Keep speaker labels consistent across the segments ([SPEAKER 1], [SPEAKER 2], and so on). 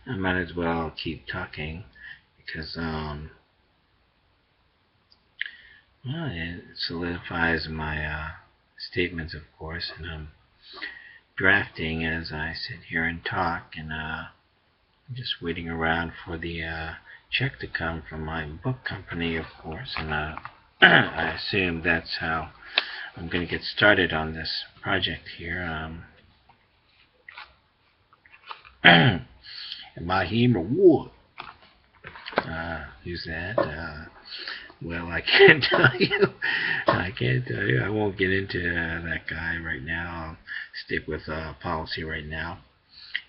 [SPEAKER 1] I might as well keep talking because well, it solidifies my statements, of course, and I'm drafting as I sit here and talk, and just waiting around for the check to come from my book company, of course, and I assume that's how I'm going to get started on this project here. Mahim Reward. Who's that? Well, I can't tell you. I can't tell you. I won't get into that guy right now. I'll stick with policy right now.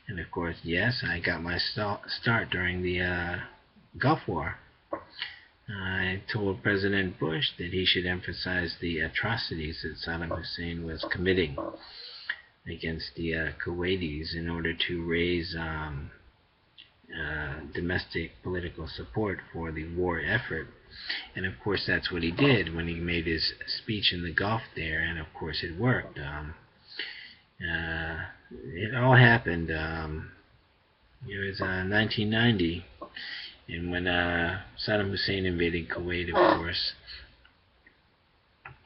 [SPEAKER 1] And of course, yes, I got my start during the Gulf War. I told President Bush that he should emphasize the atrocities that Saddam Hussein was committing against the Kuwaitis in order to raise domestic political support for the war effort. And of course that's what he did when he made his speech in the Gulf there, and of course it worked. It all happened, it was 1990, and when Saddam Hussein invaded Kuwait, of course,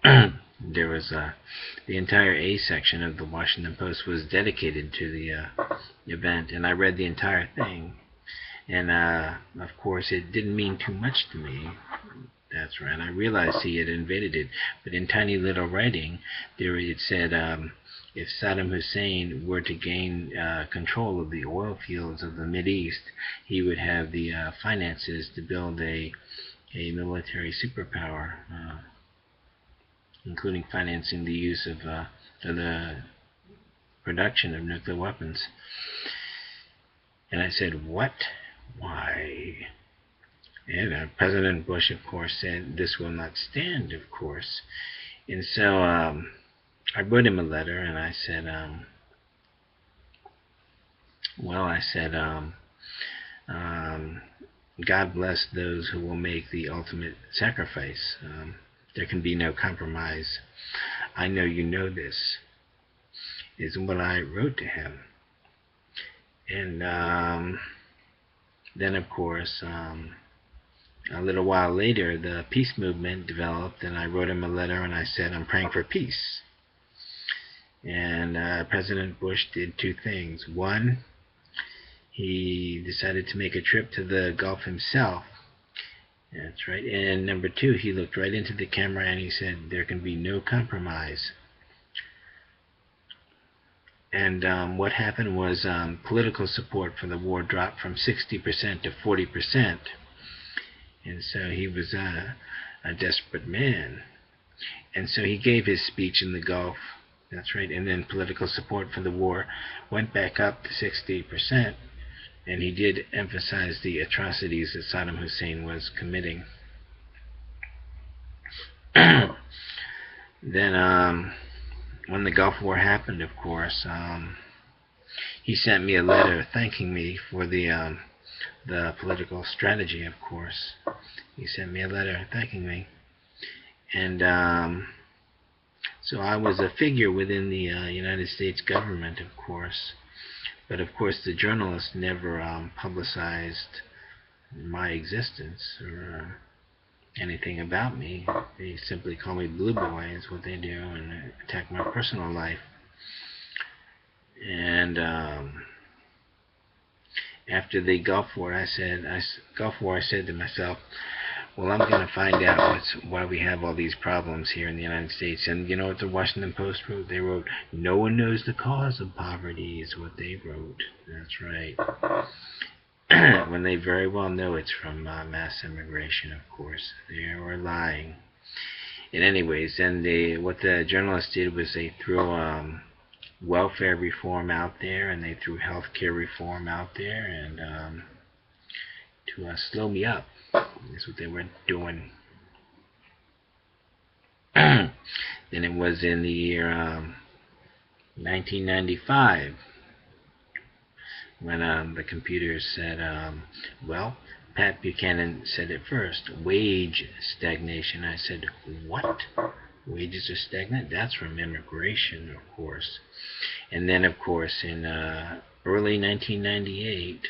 [SPEAKER 1] there was the entire A section of the Washington Post was dedicated to the event, and I read the entire thing. And of course it didn't mean too much to me. That's right. I realized he had invaded it, but in tiny little writing there it said if Saddam Hussein were to gain control of the oil fields of the Mideast, he would have the finances to build a military superpower, including financing the use of the production of nuclear weapons. And I said, what? Why? And President Bush, of course, said this will not stand, of course. And so I wrote him a letter, and I said, God bless those who will make the ultimate sacrifice. There can be no compromise. I know you know this, is what I wrote to him. And then, of course, a little while later, the peace movement developed, and I wrote him a letter, and I said, I'm praying for peace. And President Bush did two things. One, he decided to make a trip to the Gulf himself. That's right. And number two, he looked right into the camera and he said, there can be no compromise. And what happened was political support for the war dropped from 60% to 40%. And so he was a desperate man. And so he gave his speech in the Gulf. That's right. And then political support for the war went back up to 60%. And he did emphasize the atrocities that Saddam Hussein was committing. Then when the Gulf War happened, of course, he sent me a letter thanking me for the political strategy, of course. He sent me a letter thanking me. And so I was a figure within the United States government, of course. But of course the journalists never publicized my existence or anything about me. They simply call me Blue Boy, is what they do, and attack my personal life. And after the Gulf War, I said to myself, well, I'm going to find out why we have all these problems here in the United States. And you know what the Washington Post wrote? They wrote, no one knows the cause of poverty, is what they wrote. That's right. When they very well know it's from mass immigration, of course. They were lying. And anyways, then what the journalists did was they threw welfare reform out there, and they threw health care reform out there, and to slow me up. That's what they were doing. Then it was in the year 1995 when the computers said, well, Pat Buchanan said it first, wage stagnation. I said, what? Wages are stagnant? That's from immigration, of course. And then, of course, in early 1998,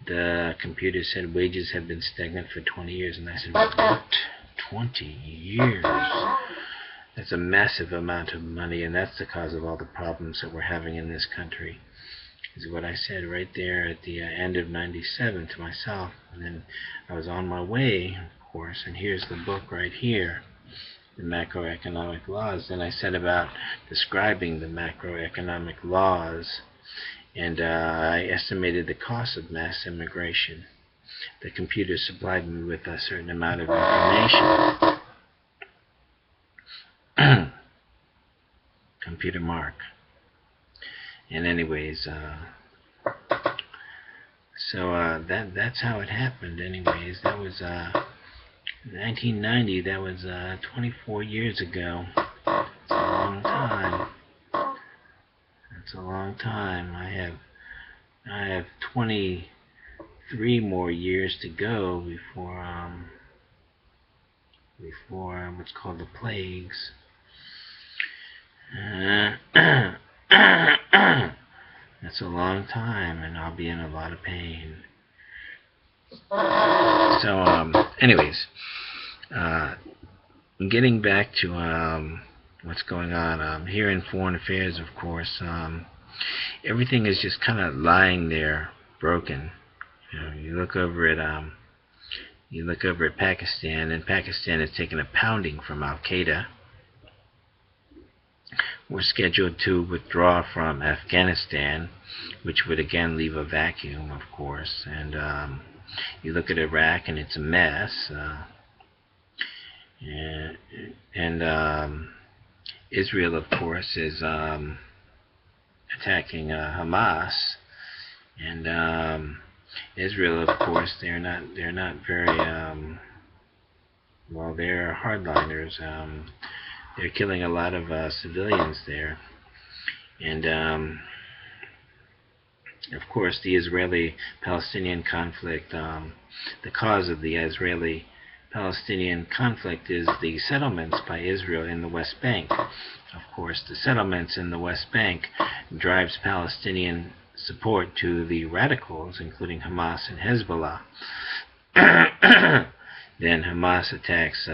[SPEAKER 1] the computer said wages have been stagnant for 20 years. And I said, what? 20 years? That's a massive amount of money, and that's the cause of all the problems that we're having in this country. Is what I said right there at the end of '97 to myself. And then I was on my way, of course, and here's the book right here, The Macroeconomic Laws. Then I said about describing the macroeconomic laws, and I estimated the cost of mass immigration. The computer supplied me with a certain amount of information. Computer mark. And anyways, that's how it happened. Anyways, that was 1990. That was 24 years ago. It's a long time. That's a long time. I have 23 more years to go before what's called the plagues. That's a long time, and I'll be in a lot of pain. So, anyways, getting back to what's going on here in foreign affairs, of course, everything is just kind of lying there, broken. You look over at Pakistan, and Pakistan has taken a pounding from Al Qaeda. We're scheduled to withdraw from Afghanistan, which would again leave a vacuum, of course. And you look at Iraq, and it's a mess. And Israel, of course, is attacking Hamas. And Israel, of course, they're not very well. They're hardliners. They're killing a lot of civilians there. And, of course, the Israeli-Palestinian conflict, the cause of the Israeli-Palestinian conflict is the settlements by Israel in the West Bank. Of course, the settlements in the West Bank drives Palestinian support to the radicals, including Hamas and Hezbollah. Then Hamas attacks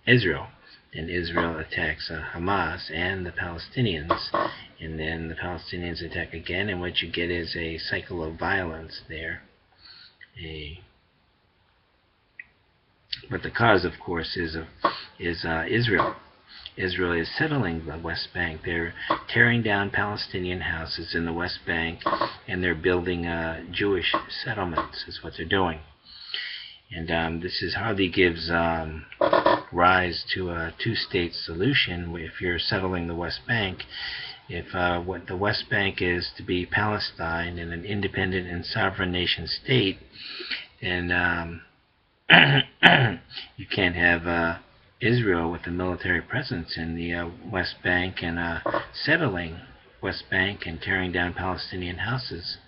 [SPEAKER 1] Israel. And Israel attacks Hamas and the Palestinians, and then the Palestinians attack again, and what you get is a cycle of violence there. But the cause, of course, is Israel. Israel is settling the West Bank. They're tearing down Palestinian houses in the West Bank, and they're building Jewish settlements, is what they're doing. And this hardly gives rise to a two-state solution if you're settling the West Bank. If what the West Bank is to be Palestine and an independent and sovereign nation state, then you can't have Israel with a military presence in the West Bank and settling West Bank and tearing down Palestinian houses.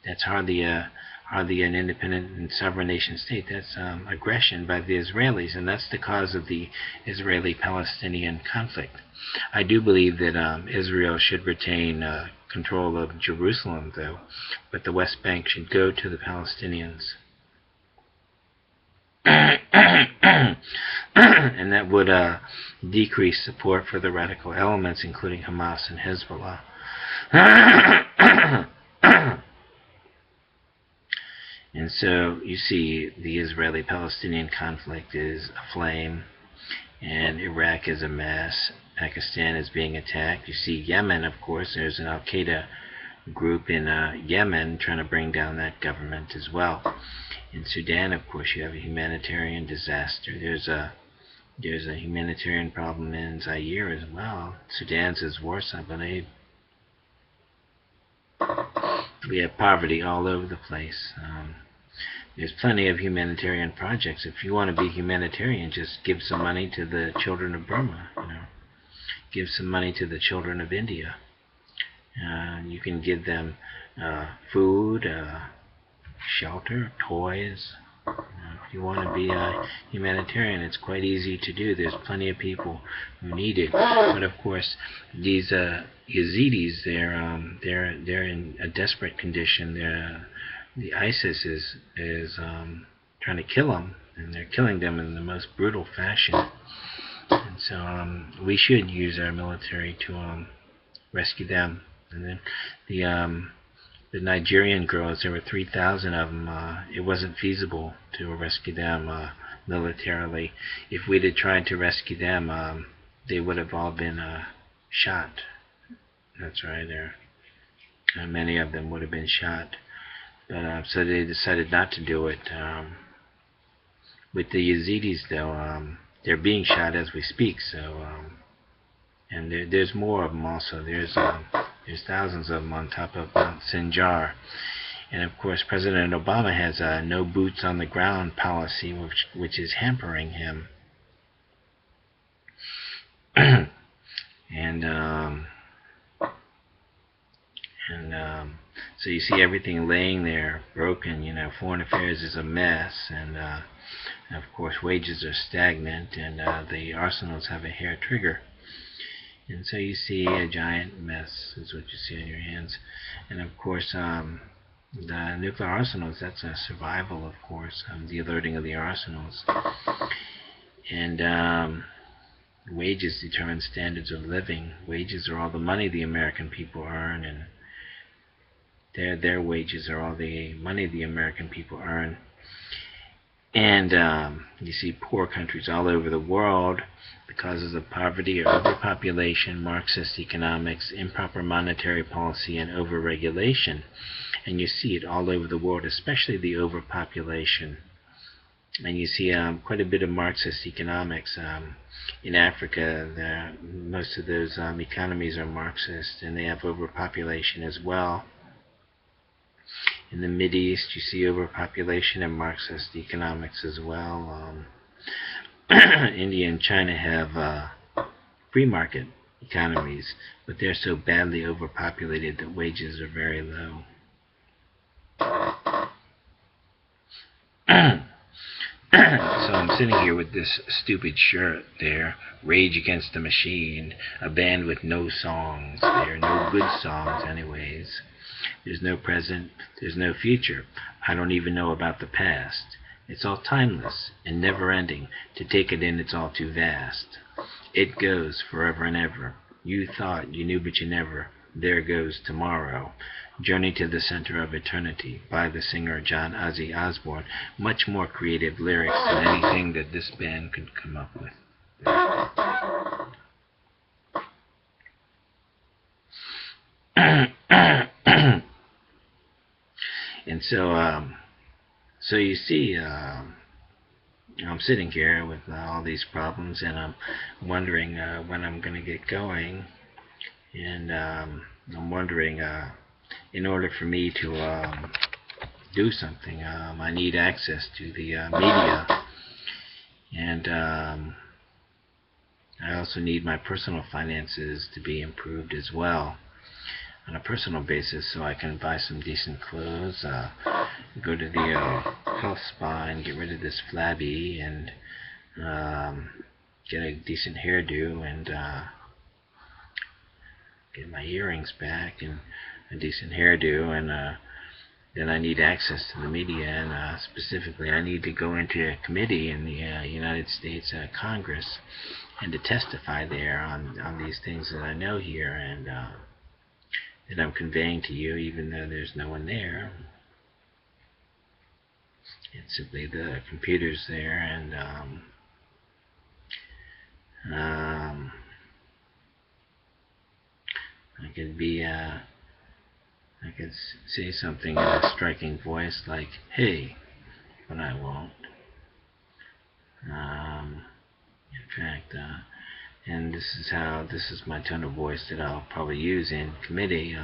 [SPEAKER 1] That's hardly an independent and sovereign nation state. That's aggression by the Israelis, and that's the cause of the Israeli-Palestinian conflict. I do believe that Israel should retain control of Jerusalem, though, but the West Bank should go to the Palestinians. And that would decrease support for the radical elements, including Hamas and Hezbollah. And so you see the Israeli-Palestinian conflict is aflame, and Iraq is a mess. Pakistan is being attacked. You see Yemen, of course. There's an Al-Qaeda group in Yemen trying to bring down that government as well. In Sudan, of course, you have a humanitarian disaster. There's a humanitarian problem in Zaire as well. Sudan's is worse, I believe. We have poverty all over the place. There's plenty of humanitarian projects. If you want to be humanitarian, just give some money to the children of Burma. Give some money to the children of India. You can give them food, shelter, toys. If you want to be a humanitarian, it's quite easy to do. There's plenty of people who need it. But of course, these Yazidis, they're in a desperate condition. the ISIS is trying to kill them, and they're killing them in the most brutal fashion. And so we should use our military to rescue them. And then the Nigerian girls, there were 3,000 of them. It wasn't feasible to rescue them militarily. If we'd have tried to rescue them, they would have all been shot. That's right, many of them would have been shot. But so they decided not to do it. With the Yazidis, though, they're being shot as we speak. So, and there's more of them also. There's thousands of them on top of Mount Sinjar. And of course, President Obama has a no boots on the ground policy, which is hampering him. So you see everything laying there broken. Foreign affairs is a mess, and of course wages are stagnant, and the arsenals have a hair trigger. And so you see a giant mess is what you see on your hands. And of course the nuclear arsenals, that's a survival, of course, the alerting of the arsenals. And wages determine standards of living. Wages are all the money the American people earn, and their wages are all the money the American people earn. And you see poor countries all over the world, the causes of poverty are overpopulation, Marxist economics, improper monetary policy, and overregulation. And you see it all over the world, especially the overpopulation. And you see quite a bit of Marxist economics. In Africa, most of those economies are Marxist, and they have overpopulation as well. In the Mideast, you see overpopulation and Marxist economics as well. India and China have free market economies, but they're so badly overpopulated that wages are very low. So I'm sitting here with this stupid shirt there, Rage Against the Machine, a band with no songs. There are no good songs anyways. There's no present, there's no future. I don't even know about the past. It's all timeless and never-ending. To take it in, it's all too vast. It goes forever and ever. You thought you knew, but you never. There goes tomorrow. Journey to the Center of Eternity by the singer John Ozzy Osbourne. Much more creative lyrics than anything that this band could come up with. And so you see, I'm sitting here with all these problems, and I'm wondering when I'm going to get going. And I'm wondering, in order for me to do something, I need access to the media. And I also need my personal finances to be improved as well, on a personal basis, so I can buy some decent clothes, go to the health spa and get rid of this flabby, and get a decent hairdo, and get my earrings back, and a decent hairdo, and then I need access to the media, and specifically I need to go into a committee in the United States Congress, and to testify there on these things that I know here, and that I'm conveying to you, even though there's no one there. It's simply the computers there, and I could say something in a striking voice like, "Hey," but I won't. In fact, and this is my tone of voice that I'll probably use in committee.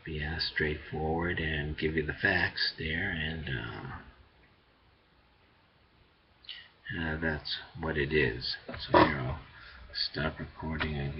[SPEAKER 1] Be straightforward and give you the facts there, and that's what it is. So here I'll stop recording again.